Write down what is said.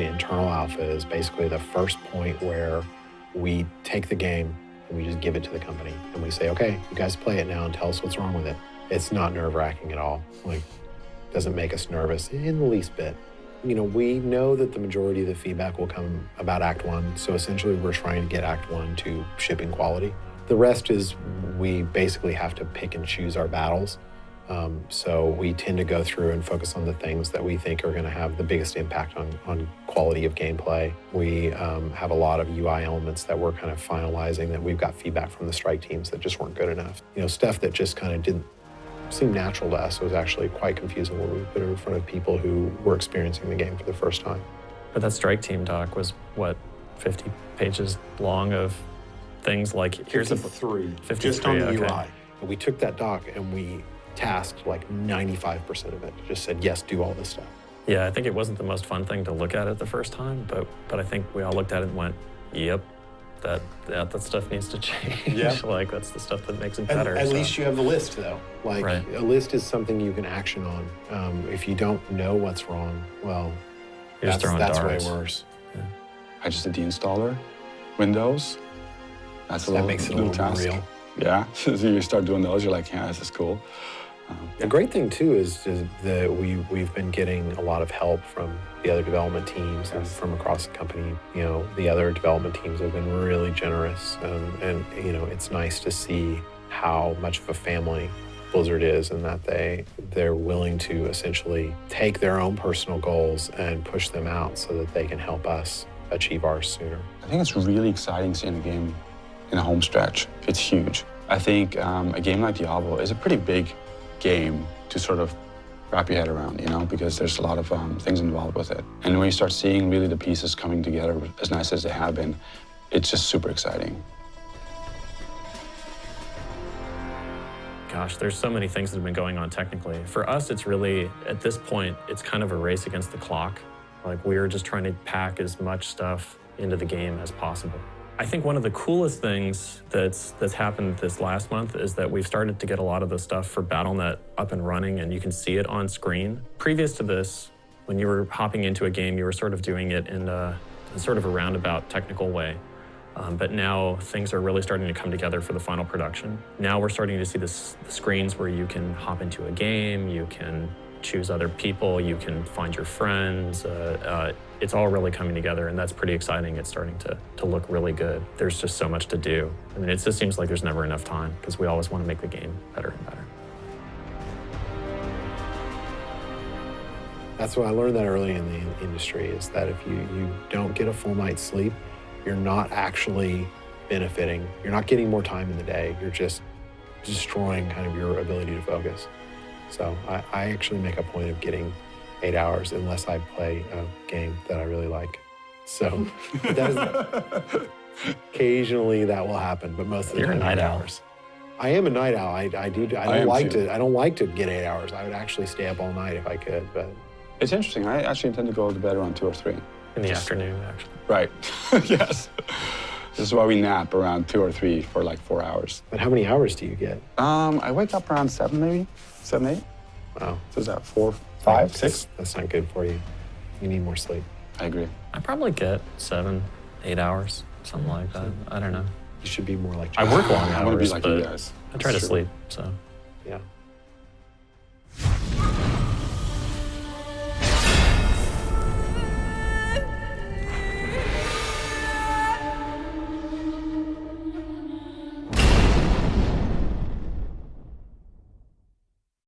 the internal alpha is basically the first point where we take the game and we just give it to the company. And we say, okay, you guys play it now and tell us what's wrong with it. It's not nerve-wracking at all. Like, doesn't make us nervous in the least bit. You know, we know that the majority of the feedback will come about Act 1. So essentially, we're trying to get Act 1 to shipping quality. The rest is we basically have to pick and choose our battles. So we tend to go through and focus on the things that we think are going to have the biggest impact on quality of gameplay. We have a lot of UI elements that we're kind of finalizing that we've got feedback from the strike teams that just weren't good enough. You know, stuff that just kind of didn't seem natural to us was actually quite confusing when we put it in front of people who were experiencing the game for the first time. But that strike team doc was, what, 50 pages long of things like, here's 53, just on the UI. We took that doc and we tasked like 95% of it. Just said, yes, do all this stuff. Yeah, I think it wasn't the most fun thing to look at it the first time, but I think we all looked at it and went, yep, that stuff needs to change. Yep. Like, that's the stuff that makes it better. At least you have the list, though. Like, a list is something you can action on. If you don't know what's wrong, well, that's way worse. Yeah. I just did the installer, Windows. That makes it a little more real. Yeah, so you start doing those, you're like, yeah, this is cool. The great thing, too, is that we've been getting a lot of help from the other development teams and from across the company. You know, the other development teams have been really generous. And you know, it's nice to see how much of a family Blizzard is and that they're willing to essentially take their own personal goals and push them out so that they can help us achieve ours sooner. I think it's really exciting seeing a game in a home stretch. It's huge. I think a game like Diablo is a pretty big game to sort of wrap your head around, you know, because there's a lot of things involved with it. And when you start seeing really the pieces coming together as nice as they have been, it's just super exciting. Gosh, there's so many things that have been going on technically. For us, it's really, at this point, it's kind of a race against the clock. Like, we're just trying to pack as much stuff into the game as possible. I think one of the coolest things that's happened this last month is that we've started to get a lot of the stuff for Battle.net up and running, and you can see it on screen. Previous to this, when you were hopping into a game, you were sort of doing it in sort of a roundabout technical way. But now things are really starting to come together for the final production. Now we're starting to see the screens where you can hop into a game, you can choose other people, you can find your friends. It's all really coming together, and that's pretty exciting. It's starting to look really good. There's just so much to do. I mean, it just seems like there's never enough time because we always want to make the game better and better. That's what I learned that early in the industry, is that if you don't get a full night's sleep, you're not actually benefiting. You're not getting more time in the day. You're just destroying kind of your ability to focus. So I actually make a point of getting 8 hours unless I play a game that I really like. So occasionally that will happen, but most of the time, you're a night owl. I am a night owl. I don't like to get 8 hours. I would actually stay up all night if I could, but. It's interesting. I actually tend to go to bed around 2 or 3. In the afternoon, actually. Right. Yes. This is why we nap around 2 or 3 for like 4 hours. But how many hours do you get? I wake up around 7, maybe 7, 8. Wow. So is that 4, 5, 6? That's not good for you. You need more sleep. I agree. I probably get 7, 8 hours, something like that. I don't know. You should be more like. I work long hours, I want to be like but you guys. I try to sleep, so. Yeah.